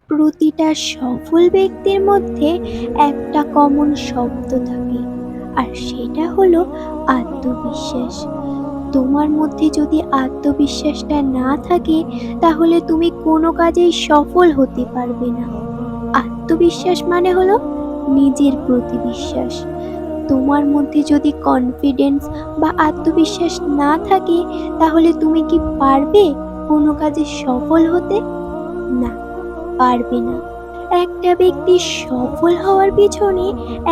প্রতিটা সফল ব্যক্তির মধ্যে একটা কমন শব্দ থাকে, আর সেটা হলো আত্মবিশ্বাস। তোমার মধ্যে যদি আত্মবিশ্বাসটা না থাকে, তাহলে তুমি কোনো কাজেই সফল হতে পারবে না। আত্মবিশ্বাস মানে হলো নিজের প্রতি বিশ্বাস। তোমার মধ্যে যদি কনফিডেন্স বা আত্মবিশ্বাস না থাকে, তাহলে তুমি কি পারবে কোনো কাজে সফল হতে? না, পারবে না। একটা ব্যক্তি সফল হওয়ার পিছনে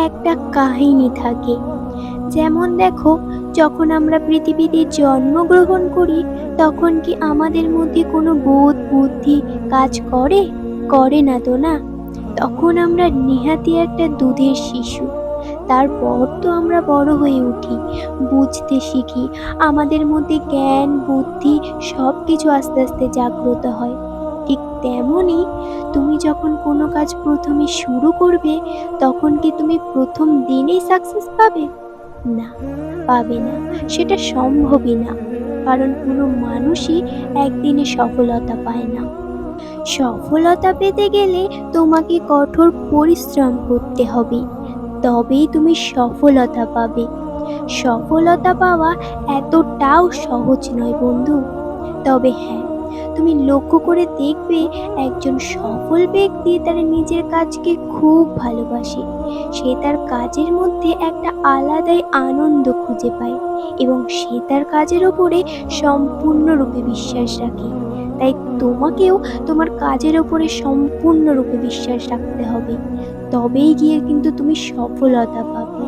একটা কাহিনী থাকে। যেমন দেখো, যখন আমরা পৃথিবীতে জন্মগ্রহণ করি, তখন কি আমাদের মধ্যে কোনো বোধ বুদ্ধি কাজ করে? করে না তো, না? তখন আমরা নেহাতি একটা দুধের শিশু। তারপর তো আমরা বড় হয়ে উঠি, বুঝতে শিখি, আমাদের মধ্যে জ্ঞান বুদ্ধি সব কিছু আস্তে আস্তে জাগ্রত হয়। ঠিক তেমনই তুমি যখন কোনো কাজ প্রথমে শুরু করবে, তখন কি তুমি প্রথম দিনেই সাকসেস পাবে? না, পাবে না। সেটা সম্ভবই না। কারণ কোনো মানুষই একদিনে সফলতা পায় না। সফলতা পেতে গেলে তোমাকে কঠোর পরিশ্রম করতে হবে, তবেই তুমি সফলতা পাবে। সফলতা পাওয়া এতটাও সহজ নয় বন্ধু। তবে হ্যাঁ, তুমি লক্ষ্য করে দেখবে, একজন সফল ব্যক্তি তার নিজের কাজকে খুব ভালোবাসে। সে তার কাজের মধ্যে একটা আলাদাই আনন্দ খুঁজে পায়, এবং সে তার কাজের ওপরে সম্পূর্ণরূপে বিশ্বাস রাখে। তাই তোমাকেও তোমার কাজের ওপরে সম্পূর্ণরূপে বিশ্বাস রাখতে হবে, তবেই গিয়ে কিন্তু তুমি সফলতা পাবে।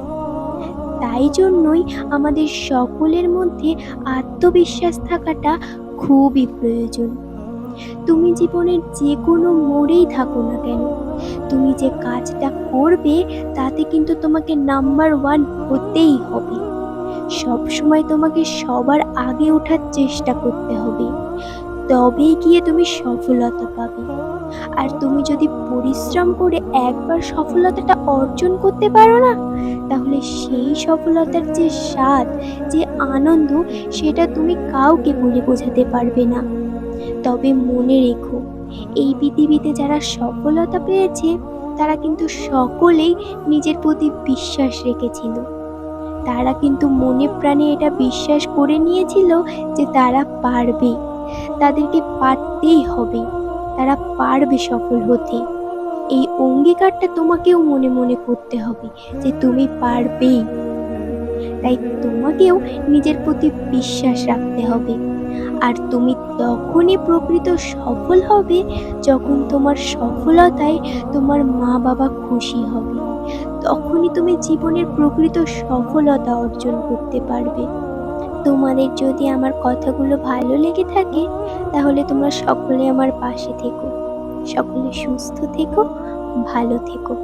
তাই জন্যই আমাদের সকলের মধ্যে আত্মবিশ্বাস থাকাটা খুবই প্রয়োজন। তুমি জীবনের যে কোনো মোড়েই থাকো না কেন, তুমি যে কাজটা করবে তাতে কিন্তু তোমাকে নাম্বার ওয়ান হতেই হবে। সব সময় তোমাকে সবার আগে ওঠার চেষ্টা করতে হবে, তবেই গিয়ে তুমি সফলতা পাবে। আর তুমি যদি পরিশ্রম করে একবার সফলতাটা অর্জন করতে পারো না, তাহলে সেই সফলতার যে স্বাদ, যে আনন্দ, সেটা তুমি কাউকে বলে বোঝাতে পারবে না। তবে মনে রেখো, এই পৃথিবীতে যারা সফলতা পেয়েছে, তারা কিন্তু সকলেই নিজের প্রতি বিশ্বাস রেখেছিল। তারা কিন্তু মনে প্রাণে এটা বিশ্বাস করে নিয়েছিল যে তারা পারবে, তাদেরকে পারতেই হবে, তারা পারবে সফল হতে। এই অঙ্গীকারটা তোমাকেও মনে মনে করতে হবে যে তুমি পারবেই। তাই তোমাকেও নিজের প্রতি বিশ্বাস রাখতে হবে। আর তুমি তখনই প্রকৃত সফল হবে, যখন তোমার সফলতায় তোমার মা বাবা খুশি হবে। তখনই তুমি জীবনের প্রকৃত সফলতা অর্জন করতে পারবে। তোমাদের যদি আমার কথাগুলো ভালো লেগে থাকে, তাহলে তোমরা সকলে আমার পাশে থেকো। সকলে সুস্থ থেকো, ভালো থেকো।